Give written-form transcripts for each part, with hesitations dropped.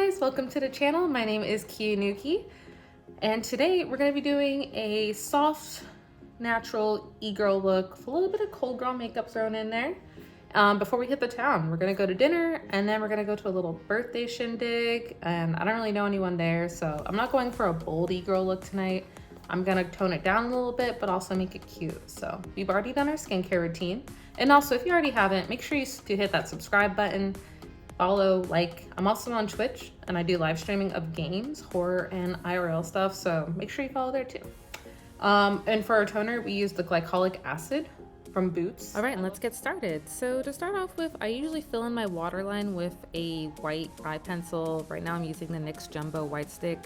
guys, welcome to the channel. My name is Kianuki, and today we're going to be doing a soft, natural e-girl look with a little bit of cold girl makeup thrown in there. Before we hit the town, we're going to go to dinner, and then we're going to go to a little birthday shindig, and I don't really know anyone there, so I'm not going for a bold e-girl look tonight. I'm going to tone it down a little bit, but also make it cute. So we've already done our skincare routine, and also if you already haven't, make sure you hit that subscribe button. Follow, like, I'm also on Twitch and I do live streaming of games, horror, and IRL stuff, so make sure you follow there too. And for our toner, we use the glycolic acid from Boots. All right, and let's get started. So to start off with, I usually fill in my waterline with a white eye pencil. Right now I'm using the NYX Jumbo White Stick.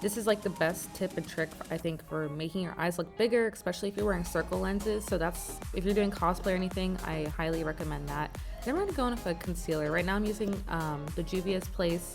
This is like the best tip and trick, I think, for making your eyes look bigger, especially if you're wearing circle lenses. So if you're doing cosplay or anything, I highly recommend that. Then we're gonna go in with a concealer. Right now I'm using the Juvias Place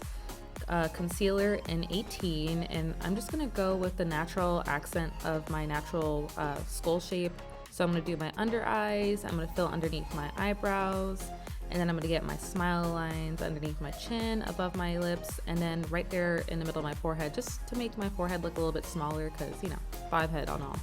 concealer in 18, and I'm just gonna go with the natural accent of my natural skull shape. So I'm gonna do my under eyes, I'm gonna fill underneath my eyebrows, and then I'm gonna get my smile lines underneath my chin, above my lips, and then right there in the middle of my forehead, just to make my forehead look a little bit smaller, because, you know, 5 head on all.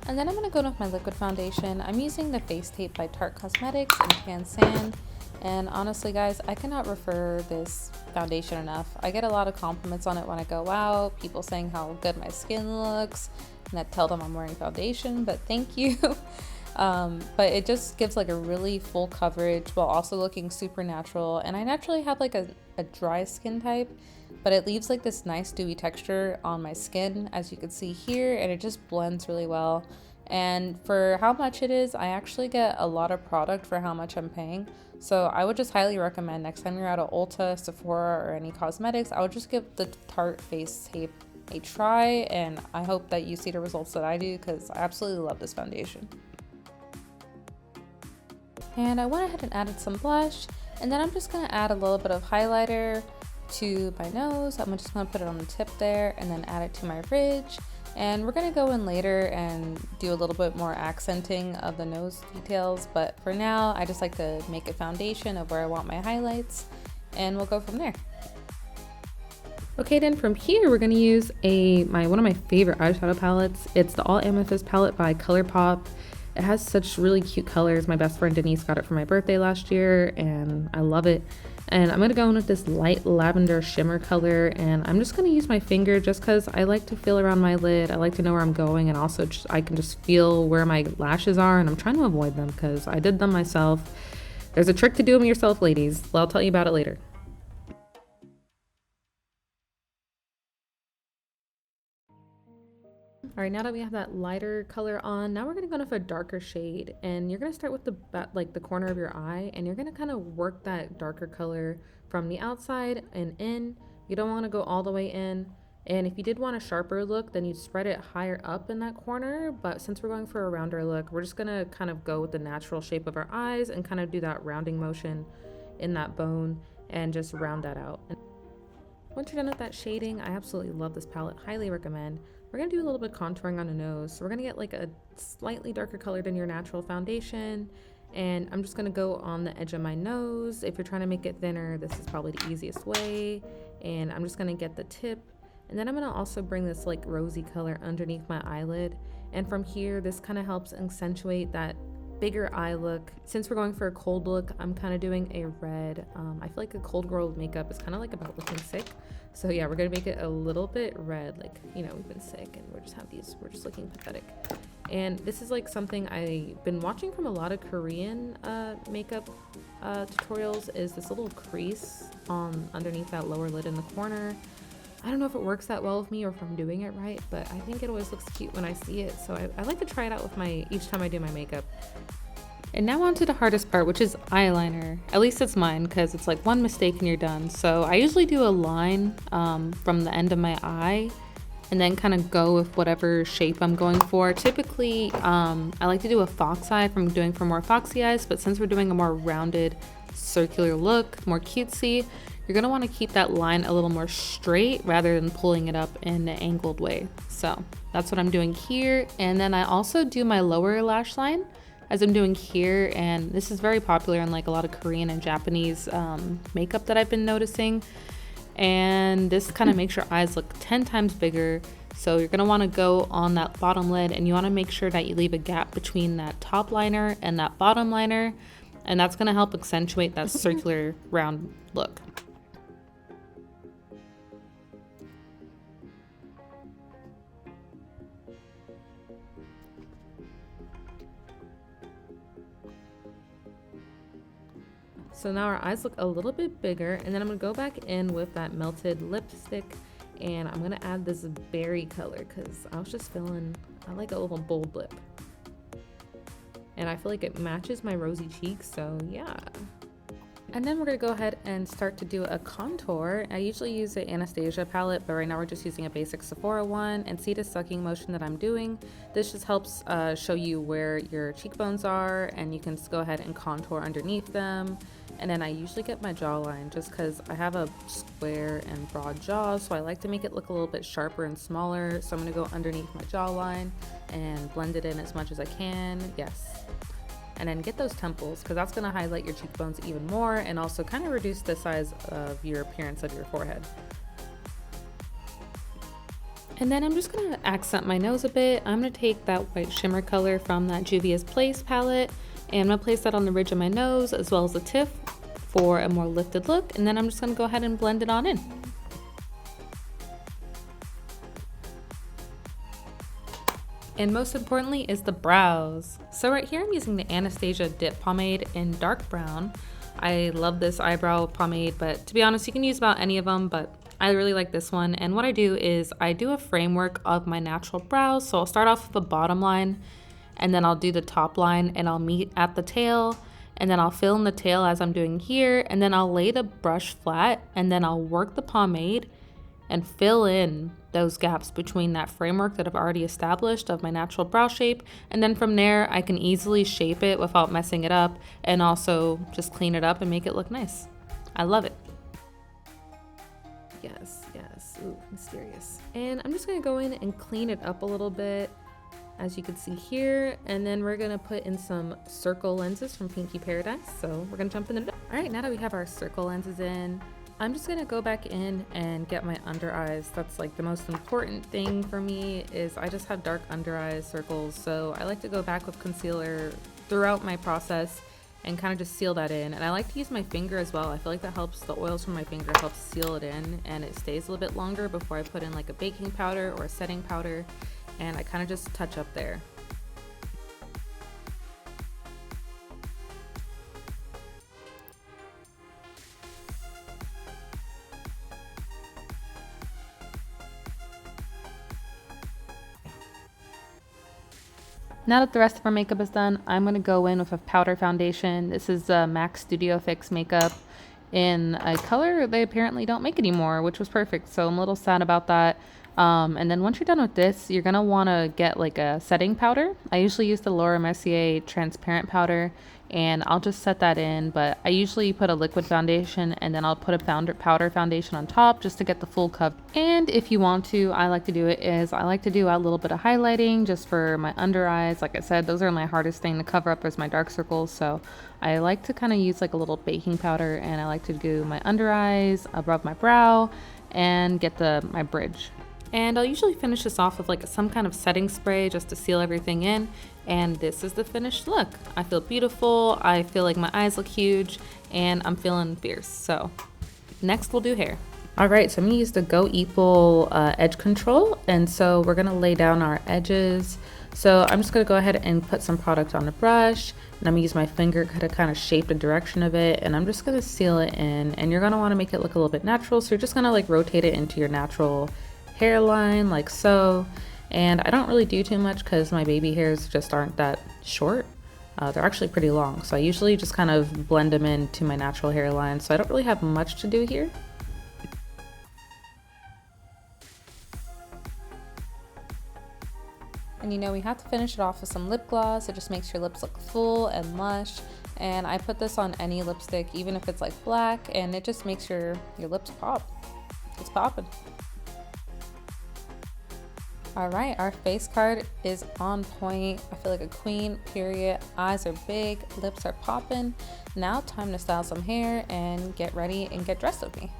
And then I'm going to go in with my liquid foundation. I'm using the Face Tape by Tarte Cosmetics in Tan Sand. And honestly, guys, I cannot refer this foundation enough. I get a lot of compliments on it when I go out, people saying how good my skin looks, and I tell them I'm wearing foundation, but thank you. But it just gives like a really full coverage while also looking super natural. And I naturally have like a dry skin type, but it leaves like this nice dewy texture on my skin, as you can see here, and it just blends really well. And for how much it is, I actually get a lot of product for how much I'm paying. So I would just highly recommend next time you're at a Ulta, Sephora, or any cosmetics, I would just give the Tarte Face Tape a try, and I hope that you see the results that I do, because I absolutely love this foundation. And I went ahead and added some blush, and then I'm just going to add a little bit of highlighter to my nose. I'm just going to put it on the tip there and then add it to my ridge. And we're going to go in later and do a little bit more accenting of the nose details, but for now I just like to make a foundation of where I want my highlights, and we'll go from there. Okay, then from here we're going to use one of my favorite eyeshadow palettes. It's the All Amethyst Palette by ColourPop. It has such really cute colors. My best friend Denise got it for my birthday last year, and I love it. And I'm gonna go in with this light lavender shimmer color, and I'm just gonna use my finger just because I like to feel around my lid. I like to know where I'm going, and also I can just feel where my lashes are, and I'm trying to avoid them because I did them myself. There's a trick to do them yourself, ladies. Well, I'll tell you about it later. All right, now that we have that lighter color on, now we're gonna go in with a darker shade, and you're gonna start with the corner of your eye, and you're gonna kind of work that darker color from the outside and in. You don't want to go all the way in, and if you did want a sharper look, then you'd spread it higher up in that corner. But since we're going for a rounder look, we're just gonna kind of go with the natural shape of our eyes and kind of do that rounding motion in that bone and just round that out. And once you're done with that shading, I absolutely love this palette, highly recommend. We're gonna do a little bit of contouring on the nose. So we're gonna get like a slightly darker color than your natural foundation. And I'm just gonna go on the edge of my nose. If you're trying to make it thinner, this is probably the easiest way. And I'm just gonna get the tip. And then I'm gonna also bring this like rosy color underneath my eyelid. And from here, this kind of helps accentuate that bigger eye look. Since we're going for a cold look, I'm kind of doing a red. I feel like a cold girl makeup is kind of like about looking sick. So yeah, we're gonna make it a little bit red, like, you know, we've been sick and we're just looking pathetic. And this is like something I've been watching from a lot of Korean makeup tutorials, is this little crease on underneath that lower lid in the corner. I don't know if it works that well with me or if I'm doing it right, but I think it always looks cute when I see it. So I like to try it out with each time I do my makeup. And now on to the hardest part, which is eyeliner. At least it's mine, because it's like one mistake and you're done. So I usually do a line from the end of my eye and then kind of go with whatever shape I'm going for. Typically, I like to do a fox eye if I'm doing for more foxy eyes, but since we're doing a more rounded circular look, more cutesy, you're gonna wanna keep that line a little more straight rather than pulling it up in an angled way. So that's what I'm doing here. And then I also do my lower lash line as I'm doing here, and this is very popular in like a lot of Korean and Japanese makeup that I've been noticing. And this kind of makes your eyes look 10 times bigger. So you're going to want to go on that bottom lid, and you want to make sure that you leave a gap between that top liner and that bottom liner, and that's going to help accentuate that circular round look. So now our eyes look a little bit bigger, and then I'm gonna go back in with that melted lipstick, and I'm gonna add this berry color because I was just feeling, I like a little bold lip. And I feel like it matches my rosy cheeks, so yeah. And then we're gonna go ahead and start to do a contour. I usually use the Anastasia palette, but right now we're just using a basic Sephora one. And see the sucking motion that I'm doing? This just helps show you where your cheekbones are, and you can just go ahead and contour underneath them. And then I usually get my jawline just because I have a square and broad jaw, so I like to make it look a little bit sharper and smaller. So I'm gonna go underneath my jawline and blend it in as much as I can. Yes. And then get those temples, because that's going to highlight your cheekbones even more and also kind of reduce the size of your appearance of your forehead. And then I'm just going to accent my nose a bit. I'm going to take that white shimmer color from that Juvias Place palette, and I'm going to place that on the ridge of my nose as well as the tip for a more lifted look. And then I'm just going to go ahead and blend it on in. And most importantly is the brows. So right here I'm using the Anastasia Dip Pomade in dark brown. I love this eyebrow pomade, but to be honest, you can use about any of them, but I really like this one. And what I do is I do a framework of my natural brows. So I'll start off with the bottom line, and then I'll do the top line, and I'll meet at the tail, and then I'll fill in the tail as I'm doing here, and then I'll lay the brush flat, and then I'll work the pomade and fill in those gaps between that framework that I've already established of my natural brow shape. And then from there, I can easily shape it without messing it up, and also just clean it up and make it look nice. I love it. Yes, yes, ooh, mysterious. And I'm just gonna go in and clean it up a little bit, as you can see here. And then we're gonna put in some circle lenses from Pinky Paradise. So we're gonna jump in the, all right, now that we have our circle lenses in, I'm just gonna go back in and get my under eyes. That's like the most important thing for me, is I just have dark under eyes circles. So I like to go back with concealer throughout my process and kind of just seal that in. And I like to use my finger as well. I feel like that helps, the oils from my finger helps seal it in, and it stays a little bit longer before I put in like a baking powder or a setting powder. And I kind of just touch up there. Now that the rest of our makeup is done, I'm going to go in with a powder foundation. This is MAC Studio Fix makeup in a color they apparently don't make anymore, which was perfect. So I'm a little sad about that. And then once you're done with this, you're going to want to get like a setting powder. I usually use the Laura Mercier transparent powder, and I'll just set that in, but I usually put a liquid foundation and then I'll put a powder foundation on top just to get the full cover. And if you want to, I like to do it is I like to do a little bit of highlighting just for my under eyes. Like I said, those are my hardest thing to cover up as my dark circles. So I like to kind of use like a little baking powder, and I like to do my under eyes above my brow and get my bridge. And I'll usually finish this off with like some kind of setting spray just to seal everything in. And this is the finished look. I feel beautiful. I feel like my eyes look huge, and I'm feeling fierce. So next we'll do hair. All right, so I'm gonna use the Go Equal edge control. And so we're gonna lay down our edges. So I'm just gonna go ahead and put some product on the brush, and I'm gonna use my finger to kind of shape the direction of it. And I'm just gonna seal it in, and you're gonna wanna make it look a little bit natural. So you're just gonna like rotate it into your natural hairline like so. And I don't really do too much because my baby hairs just aren't that short. They're actually pretty long, so I usually just kind of blend them into my natural hairline, so I don't really have much to do here. And you know, we have to finish it off with some lip gloss. It just makes your lips look full and lush. And I put this on any lipstick, even if it's like black, and it just makes your lips pop. It's popping. All right, our face card is on point. I feel like a queen, period. Eyes are big, lips are popping. Now time to style some hair and get ready and get dressed with me.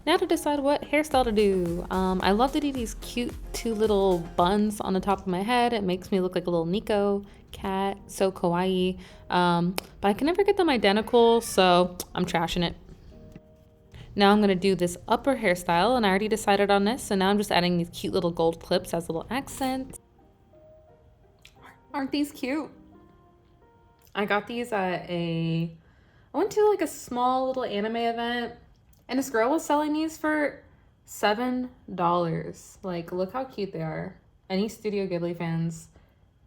Now to decide what hairstyle to do. I love to do these cute 2 little buns on the top of my head. It makes me look like a little Nico cat, so kawaii. But I can never get them identical, so I'm trashing it. Now I'm gonna do this upper hairstyle, and I already decided on this, so now I'm just adding these cute little gold clips as little accents. Aren't these cute? I got these at I went to like a small little anime event, and this girl was selling these for $7. Like, look how cute they are. Any Studio Ghibli fans,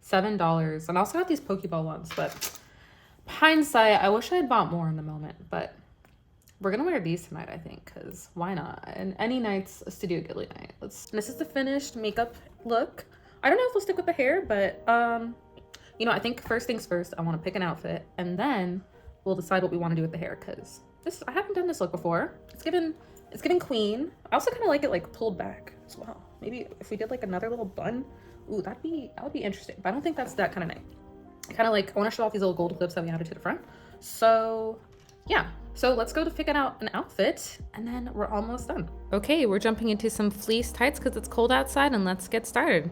$7. And I also got these Pokeball ones, but hindsight, I wish I had bought more in the moment, but we're gonna wear these tonight, I think, because why not? And any night's a Studio Ghibli night. This is the finished makeup look. I don't know if we'll stick with the hair, but you know, I think first things first, I want to pick an outfit, and then we'll decide what we want to do with the hair, because I haven't done this look before. It's giving queen. I also kind of like it like pulled back as well. Maybe if we did like another little bun, ooh, that would be interesting. But I don't think that's that kind of night. I want to show off these little gold clips that we added to the front. So yeah, so let's go to picking out an outfit, and then we're almost done. Okay, we're jumping into some fleece tights because it's cold outside, and let's get started.